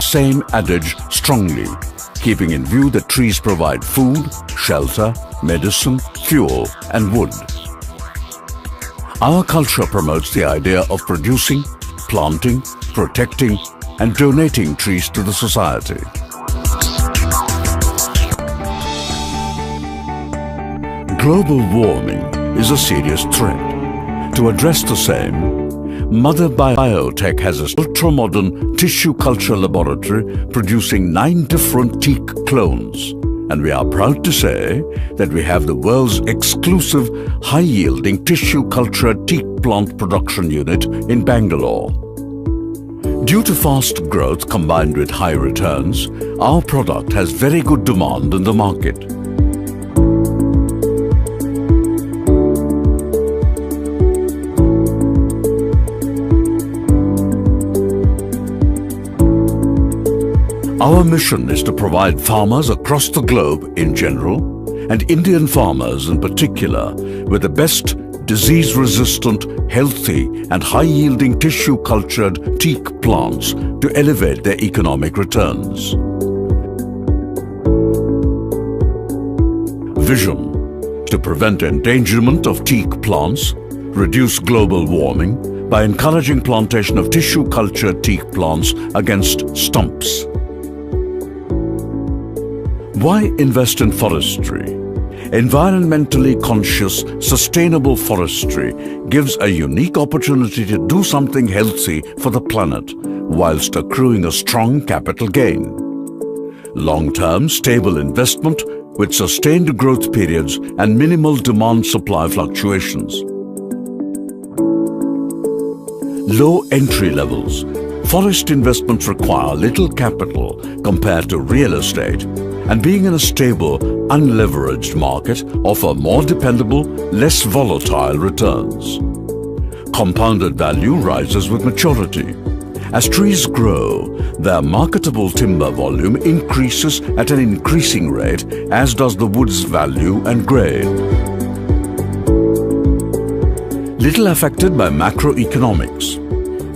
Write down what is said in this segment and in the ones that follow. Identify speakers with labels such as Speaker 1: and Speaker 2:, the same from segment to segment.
Speaker 1: same adage strongly, keeping in view that trees provide food, shelter, medicine, fuel, and wood. Our culture promotes the idea of producing, planting, protecting, and donating trees to the society. Global warming is a serious threat. To address the same, Mother Biotech has an ultra-modern tissue culture laboratory producing 9 different teak clones. And we are proud to say that we have the world's exclusive high-yielding tissue culture teak plant production unit in Bangalore. Due to fast growth combined with high returns, our product has very good demand in the market. Our mission is to provide farmers across the globe in general and Indian farmers in particular with the best disease-resistant, healthy and high-yielding tissue-cultured teak plants to elevate their economic returns. Vision: to prevent endangerment of teak plants, reduce global warming by encouraging plantation of tissue-cultured teak plants against stumps. Why invest in forestry? Environmentally conscious, sustainable forestry gives a unique opportunity to do something healthy for the planet whilst accruing a strong capital gain. Long-term, stable investment with sustained growth periods and minimal demand-supply fluctuations. Low entry levels. Forest investments require little capital compared to real estate, and being in a stable, unleveraged market offer more dependable, less volatile returns. Compounded value rises with maturity. As trees grow, their marketable timber volume increases at an increasing rate, as does the wood's value and grade. Little affected by macroeconomics.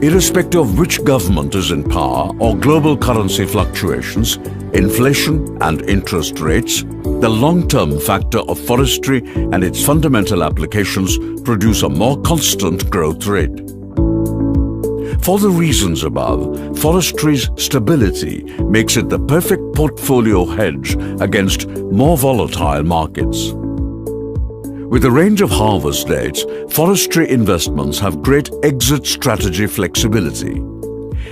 Speaker 1: Irrespective of which government is in power or global currency fluctuations, inflation and interest rates, the long-term factor of forestry and its fundamental applications produce a more constant growth rate. For the reasons above, forestry's stability makes it the perfect portfolio hedge against more volatile markets. With a range of harvest dates, forestry investments have great exit strategy flexibility.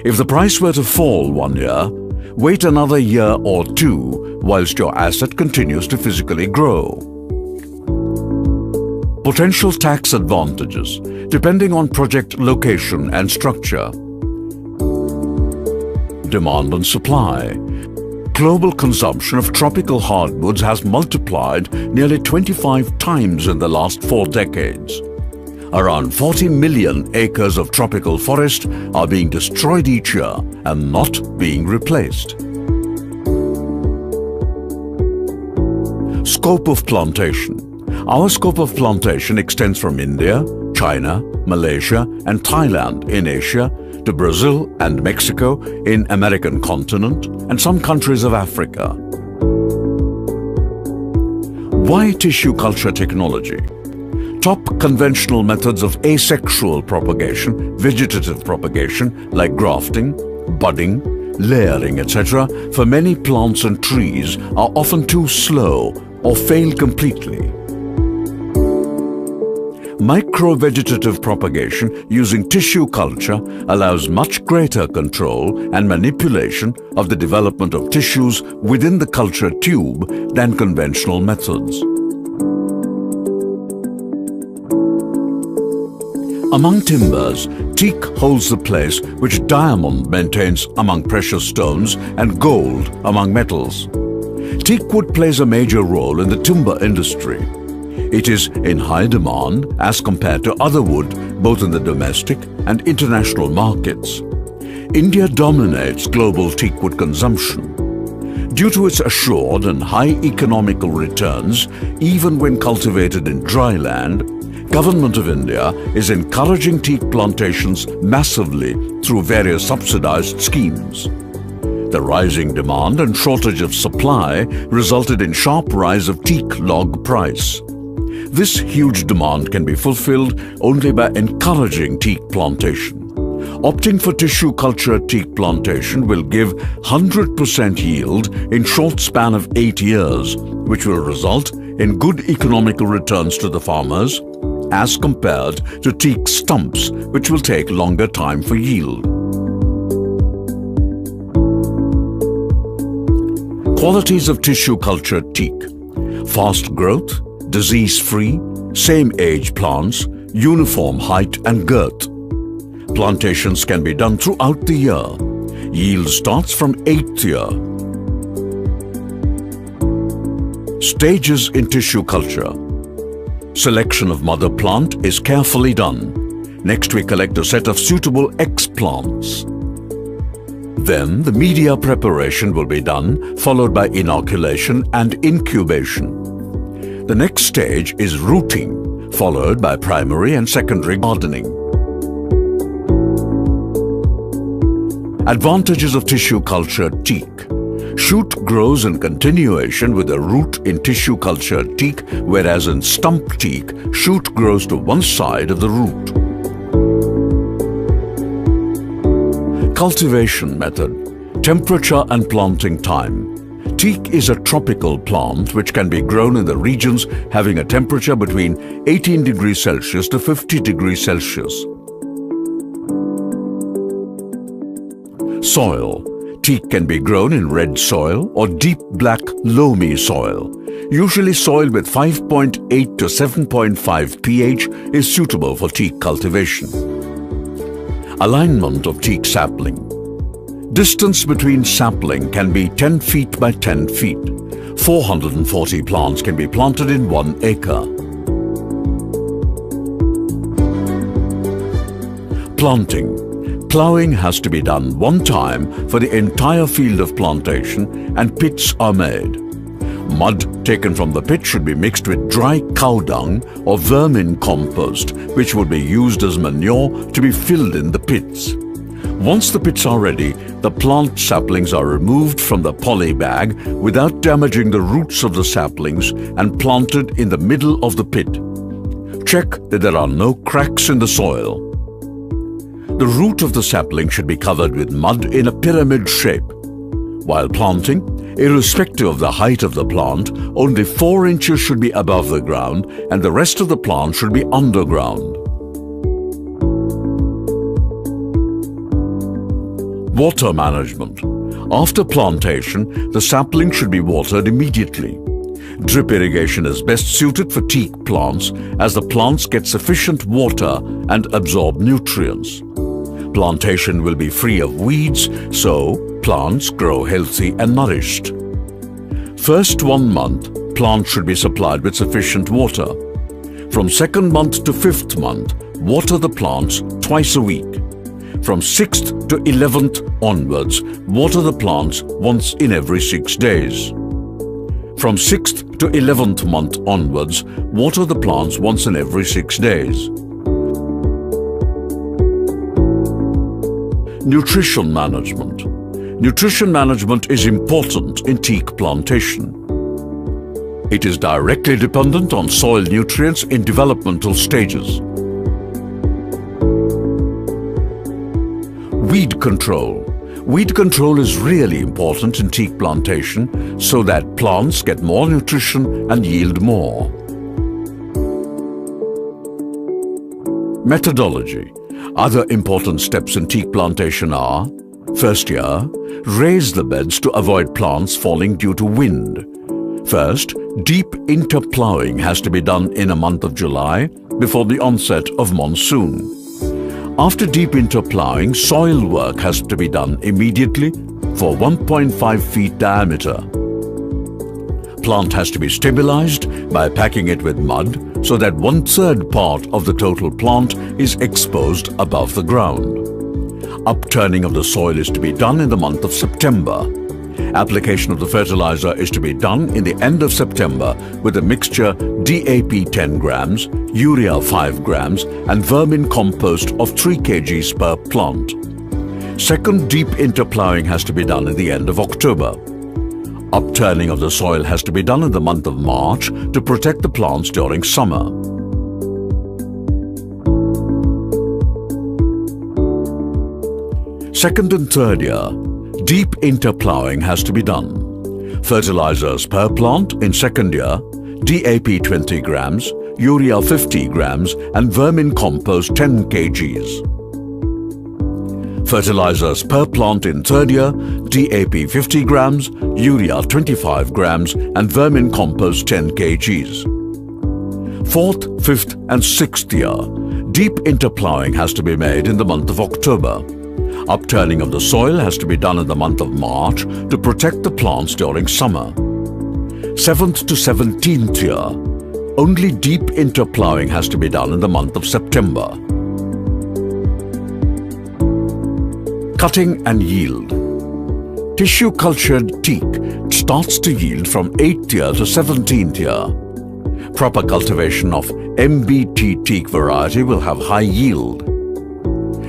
Speaker 1: If the price were to fall one year, wait another year or two whilst your asset continues to physically grow. Potential tax advantages, depending on project location and structure. Demand and supply. Global consumption of tropical hardwoods has multiplied nearly 25 times in the last 4 decades. Around 40 million acres of tropical forest are being destroyed each year and not being replaced. Scope of plantation. Our scope of plantation extends from India, China, Malaysia and Thailand in Asia to Brazil and Mexico in American continent and some countries of Africa. Why tissue culture technology? Top conventional methods of asexual propagation, vegetative propagation like grafting, budding, layering, etc. for many plants and trees are often too slow or fail completely. Microvegetative propagation using tissue culture allows much greater control and manipulation of the development of tissues within the culture tube than conventional methods. Among timbers, teak holds the place which diamond maintains among precious stones and gold among metals. Teak wood plays a major role in the timber industry. It is in high demand as compared to other wood both in the domestic and international markets. India dominates global teak wood consumption. Due to its assured and high economical returns, even when cultivated in dry land, Government of India is encouraging teak plantations massively through various subsidized schemes. The rising demand and shortage of supply resulted in sharp rise of teak log price. This huge demand can be fulfilled only by encouraging teak plantation. Opting for tissue culture teak plantation will give 100% yield in short span of 8 years, which will result in good economical returns to the farmers as compared to teak stumps, which will take longer time for yield. Qualities of tissue culture teak: fast growth, disease-free, same-age plants, uniform height and girth. Plantations can be done throughout the year. Yield starts from 8th year. Stages in tissue culture. Selection of mother plant is carefully done. Next we collect a set of suitable X plants. Then the media preparation will be done, followed by inoculation and incubation. The next stage is rooting, followed by primary and secondary gardening. Advantages of tissue culture teak. Shoot grows in continuation with a root in tissue culture teak, whereas in stump teak, shoot grows to one side of the root. Cultivation method. Temperature and planting time. Teak is a tropical plant which can be grown in the regions having a temperature between 18 degrees Celsius to 50 degrees Celsius. Soil. Teak can be grown in red soil or deep black loamy soil. Usually soil with 5.8 to 7.5 pH is suitable for teak cultivation. Alignment of teak sapling. Distance between sapling can be 10 feet by 10 feet. 440 plants can be planted in 1 acre. Planting. Ploughing has to be done one time for the entire field of plantation and pits are made. Mud taken from the pit should be mixed with dry cow dung or vermin compost, which would be used as manure to be filled in the pits. Once the pits are ready, the plant saplings are removed from the poly bag without damaging the roots of the saplings and planted in the middle of the pit. Check that there are no cracks in the soil. The root of the sapling should be covered with mud in a pyramid shape. While planting, irrespective of the height of the plant, only 4 inches should be above the ground and the rest of the plant should be underground. Water management. After plantation, the sapling should be watered immediately. Drip irrigation is best suited for teak plants as the plants get sufficient water and absorb nutrients. Plantation will be free of weeds, so plants grow healthy and nourished. First 1 month, plants should be supplied with sufficient water. From 2nd month to 5th month, water the plants twice a week. From 6th to 11th onwards, water the plants once in every 6 days. From 6th to 11th month onwards, water the plants once in every 6 days. Nutrition management. Nutrition management is important in teak plantation. It is directly dependent on soil nutrients in developmental stages. Weed control. Weed control is really important in teak plantation so that plants get more nutrition and yield more. Methodology. Other important steps in teak plantation are: first year, raise the beds to avoid plants falling due to wind. First, deep interploughing has to be done in a month of July before the onset of monsoon. After deep interploughing, soil work has to be done immediately for 1.5 feet diameter. Plant has to be stabilized by packing it with mud so that 1/3 part of the total plant is exposed above the ground. Upturning of the soil is to be done in the month of September. Application of the fertilizer is to be done in the end of September with a mixture DAP 10 grams, urea 5 grams and vermin compost of 3 kg per plant. Second, deep interploughing has to be done at the end of October. Upturning of the soil has to be done in the month of March to protect the plants during summer. Second and third year, deep interploughing has to be done. Fertilizers per plant in second year, DAP 20 grams, urea 50 grams and vermin compost 10 kgs. Fertilizers per plant in third year, DAP 50 grams, urea 25 grams and vermin compost 10 kgs. Fourth, fifth and sixth year, deep interploughing has to be made in the month of October. Upturning of the soil has to be done in the month of March to protect the plants during summer. Seventh to 17th year, only deep interploughing has to be done in the month of September. Cutting and yield. Tissue cultured teak starts to yield from 8th year to 17th year. Proper cultivation of MBT teak variety will have high yield.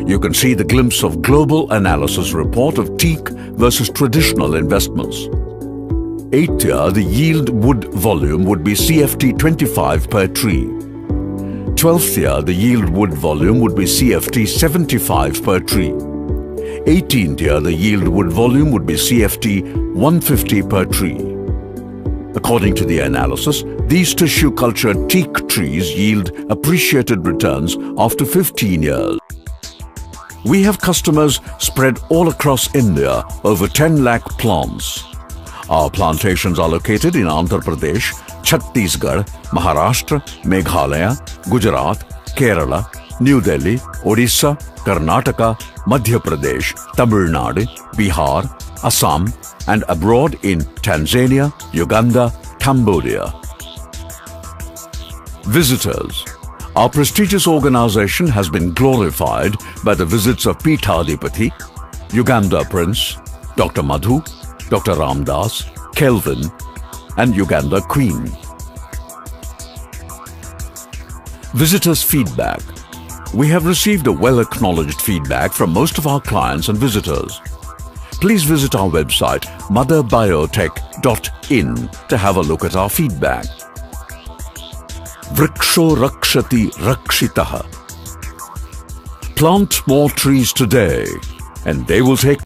Speaker 1: You can see the glimpse of global analysis report of teak versus traditional investments. 8th year, the yield wood volume would be CFT 25 per tree. 12th year, the yield wood volume would be CFT 75 per tree. 18th year, the yield wood volume would be CFT 150 per tree. According to the analysis, these tissue cultured teak trees yield appreciated returns after 15 years. We have customers spread all across India, over 10 lakh plants. Our plantations are located in Andhra Pradesh, Chhattisgarh, Maharashtra, Meghalaya, Gujarat, Kerala, New Delhi, Odisha, Karnataka, Madhya Pradesh, Tamil Nadu, Bihar, Assam and abroad in Tanzania, Uganda, Cambodia. Visitors. Our prestigious organization has been glorified by the visits of Peethadipati, Uganda Prince, Dr. Madhu, Dr. Ramdas, Kelvin and Uganda Queen. Visitors' feedback. We have received a well-acknowledged feedback from most of our clients and visitors. Please visit our website motherbiotech.in to have a look at our feedback. Vriksho rakshati rakshitah. Plant more trees today and they will take